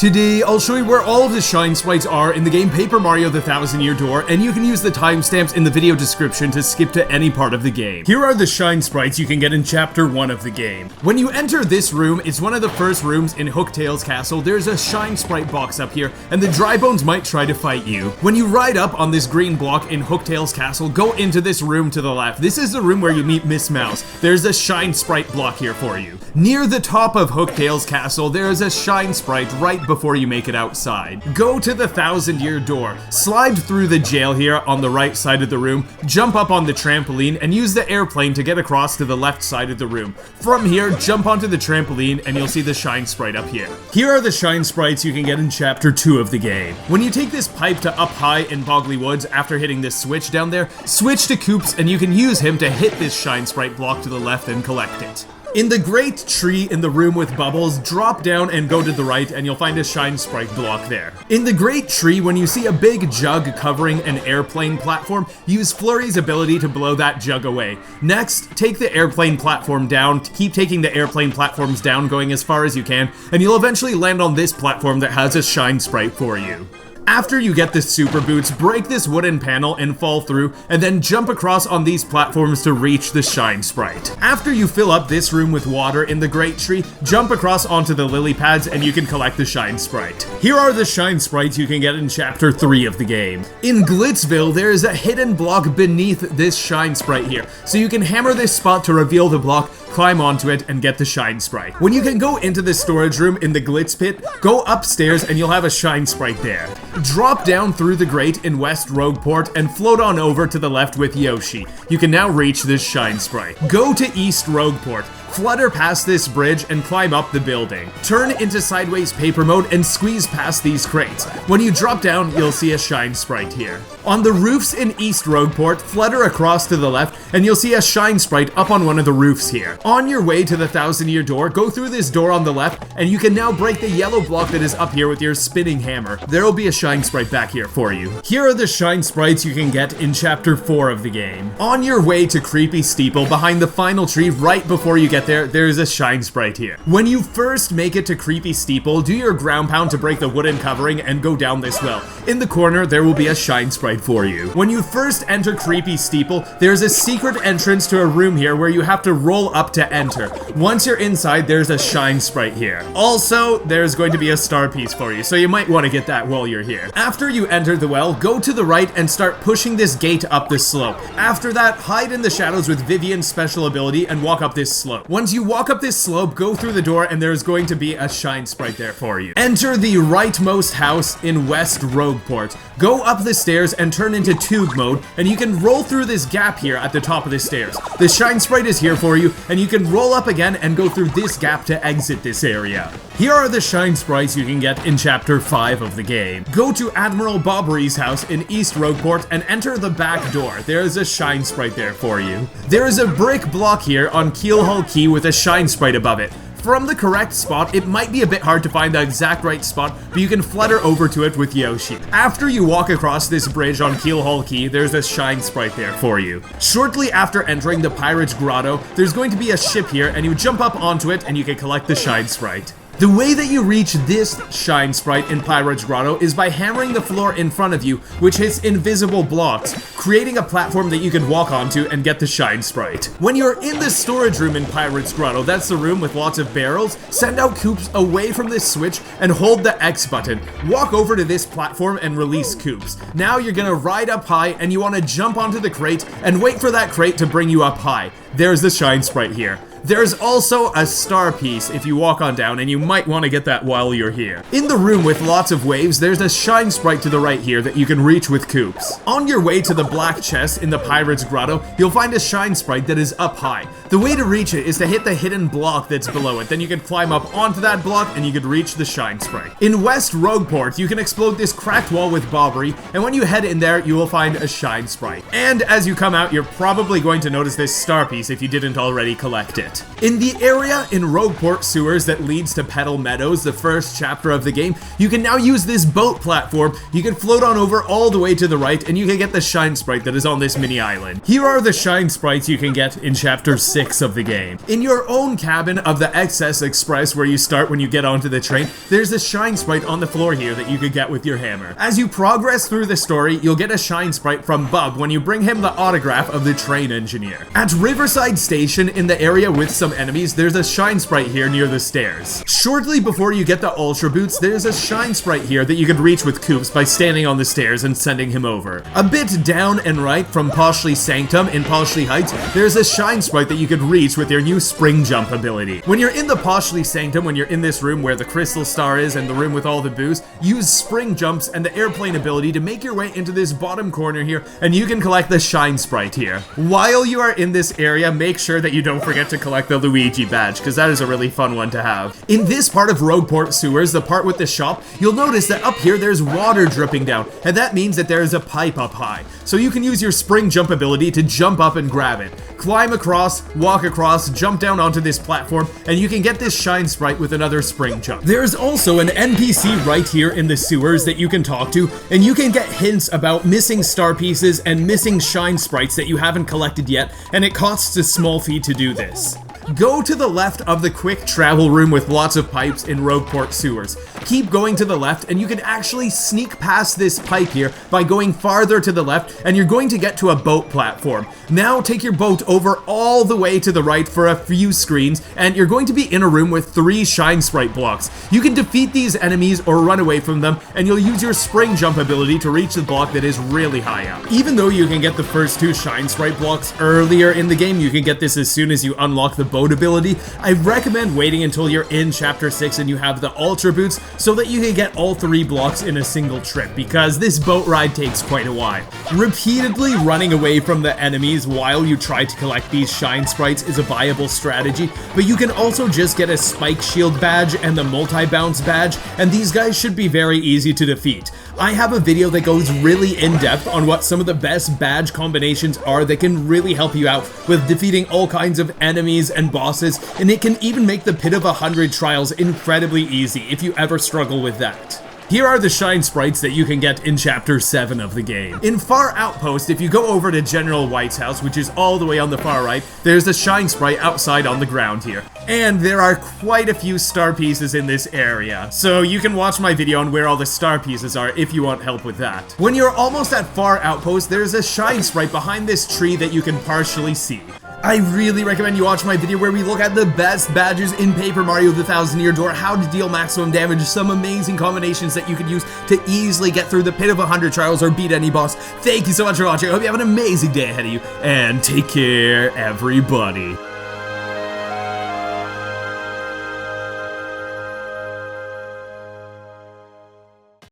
Today, I'll show you where all of the shine sprites are in the game Paper Mario: The Thousand Year Door, and you can use the timestamps in the video description to skip to any part of the game. Here are the shine sprites you can get in Chapter 1 of the game. When you enter this room, it's one of the first rooms in Hooktail's castle. There's a shine sprite box up here, and the dry bones might try to fight you. When you ride up on this green block in Hooktail's castle, go into this room to the left. This is the room where you meet Miss Mouse. There's a shine sprite block here for you. Near the top of Hooktail's castle, there is a shine sprite right before you make it outside. Go to the Thousand Year Door, slide through the jail here on the right side of the room, jump up on the trampoline, and use the airplane to get across to the left side of the room. From here, jump onto the trampoline and you'll see the shine sprite up here. Here are the shine sprites you can get in Chapter 2 of the game. When you take this pipe to up high in Boggly Woods after hitting this switch down there, switch to Koops and you can use him to hit this shine sprite block to the left and collect it. In the great tree in the room with bubbles, drop down and go to the right and you'll find a shine sprite block there. In the great tree, when you see a big jug covering an airplane platform, use Flurry's ability to blow that jug away. Next, take the airplane platform down, keep taking the airplane platforms down, going as far as you can, and you'll eventually land on this platform that has a shine sprite for you. After you get the super boots, break this wooden panel and fall through, and then jump across on these platforms to reach the shine sprite. After you fill up this room with water in the great tree, jump across onto the lily pads and you can collect the shine sprite. Here are the shine sprites you can get in Chapter 3 of the game. In Glitzville, there is a hidden block beneath this shine sprite here, so you can hammer this spot to reveal the block, climb onto it, and get the shine sprite. When you can go into the storage room in the Glitz Pit, go upstairs and you'll have a shine sprite there. Drop down through the grate in West Rogueport and float on over to the left with Yoshi. You can now reach this shine sprite. Go to East Rogueport. Flutter past this bridge and climb up the building. Turn into sideways paper mode and squeeze past these crates. When you drop down, you'll see a shine sprite here. On the roofs in East Rogueport, flutter across to the left and you'll see a shine sprite up on one of the roofs here. On your way to the Thousand Year Door, go through this door on the left and you can now break the yellow block that is up here with your spinning hammer. There will be a shine sprite back here for you. Here are the shine sprites you can get in Chapter 4 of the game. On your way to Creepy Steeple, behind the final tree right before you get there is a shine sprite here. When you first make it to Creepy Steeple, do your ground pound to break the wooden covering and go down this well. In the corner, there will be a shine sprite for you. When you first enter Creepy Steeple, there's a secret entrance to a room here where you have to roll up to enter. Once you're inside, there's a shine sprite here. Also, there's going to be a star piece for you, so you might want to get that while you're here. After you enter the well, go to the right and start pushing this gate up the slope. After that, hide in the shadows with Vivian's special ability and walk up this slope. Once you walk up this slope, go through the door and there's going to be a shine sprite there for you. Enter the rightmost house in West Rogueport. Go up the stairs and turn into tube mode, and you can roll through this gap here at the top of the stairs. The shine sprite is here for you, and you can roll up again and go through this gap to exit this area. Here are the shine sprites you can get in Chapter 5 of the game. Go to Admiral Bobbery's house in East Rogueport and enter the back door. There is a shine sprite there for you. There is a brick block here on Keelhull Key with a shine sprite above it. From the correct spot, it might be a bit hard to find the exact right spot, but you can flutter over to it with Yoshi. After you walk across this bridge on Keelhull Key, there's a shine sprite there for you. Shortly after entering the Pirate's Grotto, there's going to be a ship here, and you jump up onto it and you can collect the shine sprite. The way that you reach this shine sprite in Pirate's Grotto is by hammering the floor in front of you, which hits invisible blocks, creating a platform that you can walk onto and get the shine sprite. When you're in the storage room in Pirate's Grotto, that's the room with lots of barrels, send out Koops away from this switch and hold the X button. Walk over to this platform and release Koops. Now you're gonna ride up high and you wanna jump onto the crate and wait for that crate to bring you up high. There's the shine sprite here. There's also a star piece if you walk on down, and you might want to get that while you're here. In the room with lots of waves, there's a shine sprite to the right here that you can reach with Koops. On your way to the black chest in the Pirate's Grotto, you'll find a shine sprite that is up high. The way to reach it is to hit the hidden block that's below it. Then you can climb up onto that block and you can reach the shine sprite. In West Rogueport, you can explode this cracked wall with Bobbery, and when you head in there, you will find a shine sprite. And as you come out, you're probably going to notice this star piece if you didn't already collect it. it. In the area in Rogueport Sewers that leads to Petal Meadows, the first chapter of the game, you can now use this boat platform. You can float on over all the way to the right, and you can get the Shine Sprite that is on this mini island. Here are the Shine Sprites you can get in Chapter 6 of the game. In your own cabin of the XS Express, where you start when you get onto the train, there's a Shine Sprite on the floor here that you could get with your hammer. As you progress through the story, you'll get a Shine Sprite from Bub when you bring him the autograph of the train engineer. At Riverside Station, in the area with some enemies, there's a Shine Sprite here near the stairs. Shortly before you get the Ultra Boots, there's a Shine Sprite here that you could reach with Koops by standing on the stairs and sending him over. A bit down and right from Poshly Sanctum in Poshly Heights, there's a Shine Sprite that you could reach with your new Spring Jump ability. When you're in the Poshly Sanctum, when you're in this room where the Crystal Star is and the room with all the booze, use Spring Jumps and the Airplane ability to make your way into this bottom corner here, and you can collect the Shine Sprite here. While you are in this area, make sure that you don't forget to collect the Luigi badge, because that is a really fun one to have. In this part of Rogueport Sewers, the part with the shop, you'll notice that up here there's water dripping down, and that means that there is a pipe up high. So you can use your Spring Jump ability to jump up and grab it. Climb across, walk across, jump down onto this platform, and you can get this Shine Sprite with another Spring Jump. There's also an NPC right here in the sewers that you can talk to, and you can get hints about missing star pieces and missing Shine Sprites that you haven't collected yet, and it costs a small fee to do this. Go to the left of the quick travel room with lots of pipes in Rogueport Sewers. Keep going to the left, and you can actually sneak past this pipe here by going farther to the left, and you're going to get to a boat platform. Now take your boat over all the way to the right for a few screens, and you're going to be in a room with 3 Shine Sprite blocks. You can defeat these enemies or run away from them, and you'll use your Spring Jump ability to reach the block that is really high up. Even though you can get the first 2 Shine Sprite blocks earlier in the game, you can get this as soon as you unlock the boat ability. I recommend waiting until you're in Chapter 6 and you have the Ultra Boots so that you can get all 3 blocks in a single trip, because this boat ride takes quite a while. Repeatedly running away from the enemies while you try to collect these Shine Sprites is a viable strategy, but you can also just get a Spike Shield badge and the Multi-Bounce badge, and these guys should be very easy to defeat. I have a video that goes really in-depth on what some of the best badge combinations are that can really help you out with defeating all kinds of enemies and bosses, and it can even make the Pit of 100 trials incredibly easy if you ever struggle with that. Here are the Shine Sprites that you can get in Chapter 7 of the game. In Far Outpost, if you go over to General White's house, which is all the way on the far right, there's a Shine Sprite outside on the ground here. And there are quite a few star pieces in this area, so you can watch my video on where all the star pieces are if you want help with that. When you're almost at Far Outpost, there's a Shine Sprite behind this tree that you can partially see. I really recommend you watch my video where we look at the best badges in Paper Mario: The Thousand Year Door, how to deal maximum damage, some amazing combinations that you could use to easily get through the Pit of 100 trials or beat any boss. Thank you so much for watching. I hope you have an amazing day ahead of you, and take care, everybody.